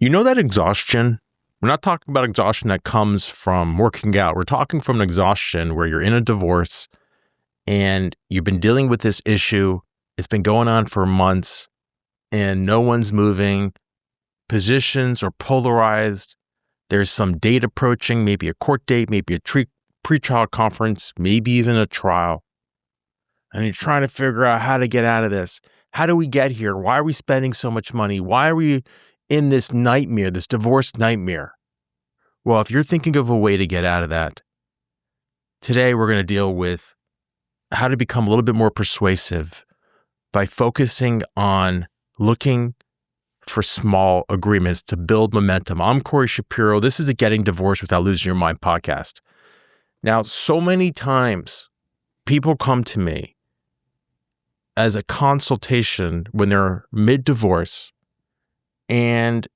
You know that exhaustion? We're not talking about exhaustion that comes from working out. We're talking from an exhaustion where you're in a divorce and you've been dealing with this issue. It's been going on for months and no one's moving. Positions are polarized. There's some date approaching, maybe a court date, maybe a pre-trial conference, maybe even a trial. And you're trying to figure out how to get out of this. How do we get here? Why are we spending so much money? Why are we in this nightmare, this divorce nightmare? Well, if you're thinking of a way to get out of that, today we're going to deal with how to become a little bit more persuasive by focusing on looking for small agreements to build momentum. I'm Corey Shapiro. This is the Getting Divorced Without Losing Your Mind podcast. Now, so many times people come to me as a consultation when they're mid-divorce and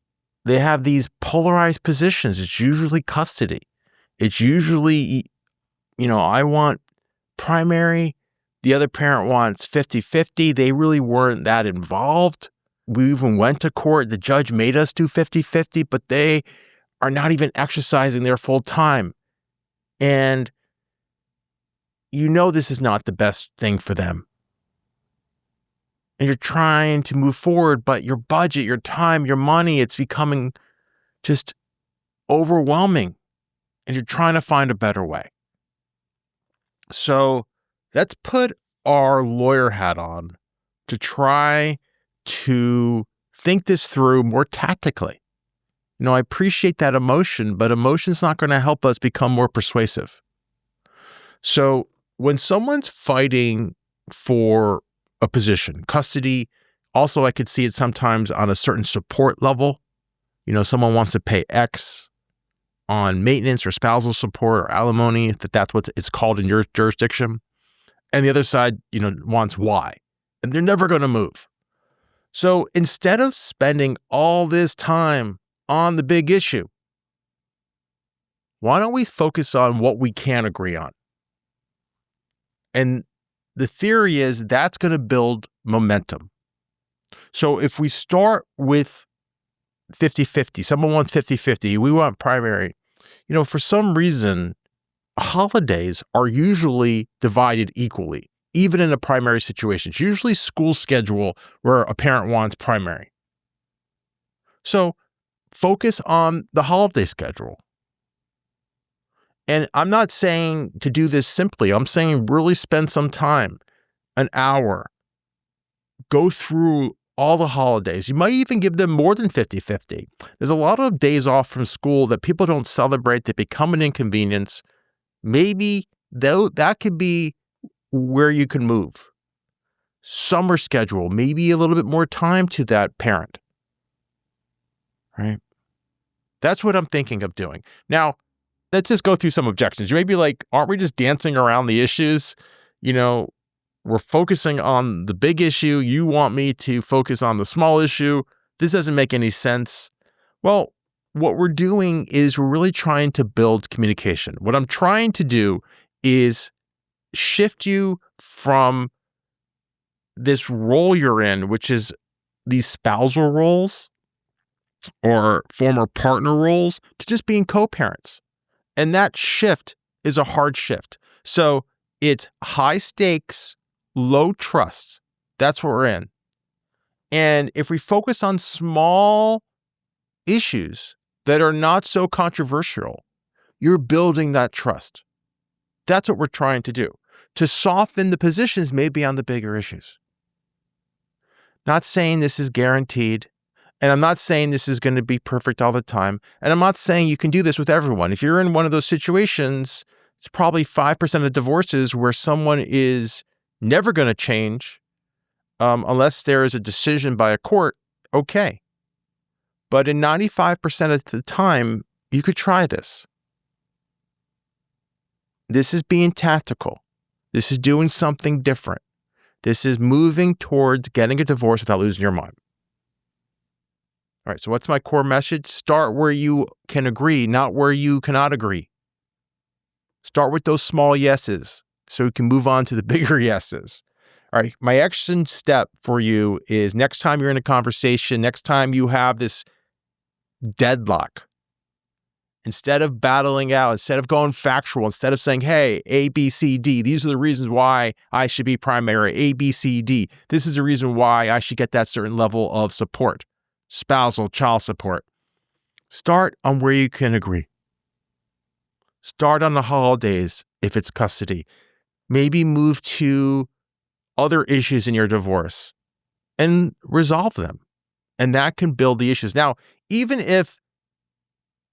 they have these polarized positions. It's usually custody. It's usually, I want primary. The other parent wants 50-50. They really weren't that involved. We even went to court. The judge made us do 50-50, but they are not even exercising their full time. And this is not the best thing for them. And you're trying to move forward, but your budget, your time, your money, it's becoming just overwhelming. And you're trying to find a better way. So let's put our lawyer hat on to try to think this through more tactically. I appreciate that emotion, but emotion's not going to help us become more persuasive. So when someone's fighting for a position, custody, also I could see it sometimes on a certain support level. Someone wants to pay X on maintenance or spousal support or alimony, if that's what it's called in your jurisdiction. And the other side, wants Y, and they're never going to move. So instead of spending all this time on the big issue, why don't we focus on what we can agree on? And the theory is that's going to build momentum. So if we start with 50-50, someone wants 50-50, we want primary. For some reason, holidays are usually divided equally, even in a primary situation. It's usually school schedule where a parent wants primary. So focus on the holiday schedule. And I'm not saying to do this simply. I'm saying really spend some time, an hour, go through all the holidays. You might even give them more than 50-50. There's a lot of days off from school that people don't celebrate that become an inconvenience. Maybe that could be where you can move. Summer schedule, maybe a little bit more time to that parent. Right? That's what I'm thinking of doing. Now, let's just go through some objections. You may be like, aren't we just dancing around the issues? We're focusing on the big issue. You want me to focus on the small issue. This doesn't make any sense. Well, what we're doing is we're really trying to build communication. What I'm trying to do is shift you from this role you're in, which is these spousal roles or former partner roles, to just being co-parents. And that shift is a hard shift. So it's high stakes, low trust. That's what we're in. And if we focus on small issues that are not so controversial, you're building that trust. That's what we're trying to do. To soften the positions maybe on the bigger issues. Not saying this is guaranteed. And I'm not saying this is going to be perfect all the time. And I'm not saying you can do this with everyone. If you're in one of those situations, it's probably 5% of divorces where someone is never going to change unless there is a decision by a court. Okay. But in 95% of the time, you could try this. This is being tactical. This is doing something different. This is moving towards getting a divorce without losing your mind. All right, so what's my core message? Start where you can agree, not where you cannot agree. Start with those small yeses so we can move on to the bigger yeses. All right, my action step for you is next time you're in a conversation, next time you have this deadlock. Instead of battling out, instead of going factual, instead of saying, hey, A, B, C, D, these are the reasons why I should be primary, A, B, C, D. This is the reason why I should get that certain level of support, spousal, child support. Start on where you can agree. Start on the holidays if it's custody. Maybe move to other issues in your divorce and resolve them. And that can build the issues. Now, even if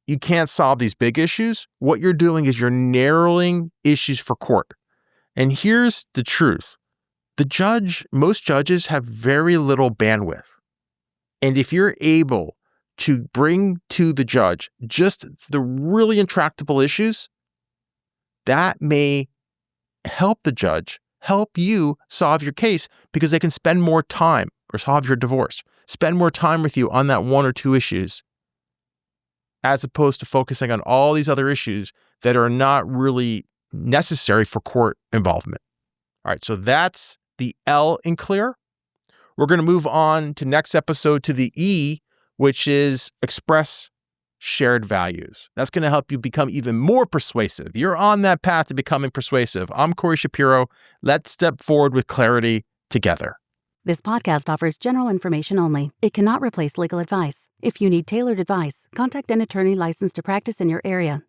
you can't solve these big issues, what you're doing is you're narrowing issues for court. And here's the truth. Most judges have very little bandwidth. And if you're able to bring to the judge just the really intractable issues, that may help the judge help you solve your case because they can spend more time or solve your divorce, spend more time with you on that one or two issues, as opposed to focusing on all these other issues that are not really necessary for court involvement. All right, so that's the L in clear. We're going to move on to next episode to the E, which is express shared values. That's going to help you become even more persuasive. You're on that path to becoming persuasive. I'm Corey Shapiro. Let's step forward with clarity together. This podcast offers general information only. It cannot replace legal advice. If you need tailored advice, contact an attorney licensed to practice in your area.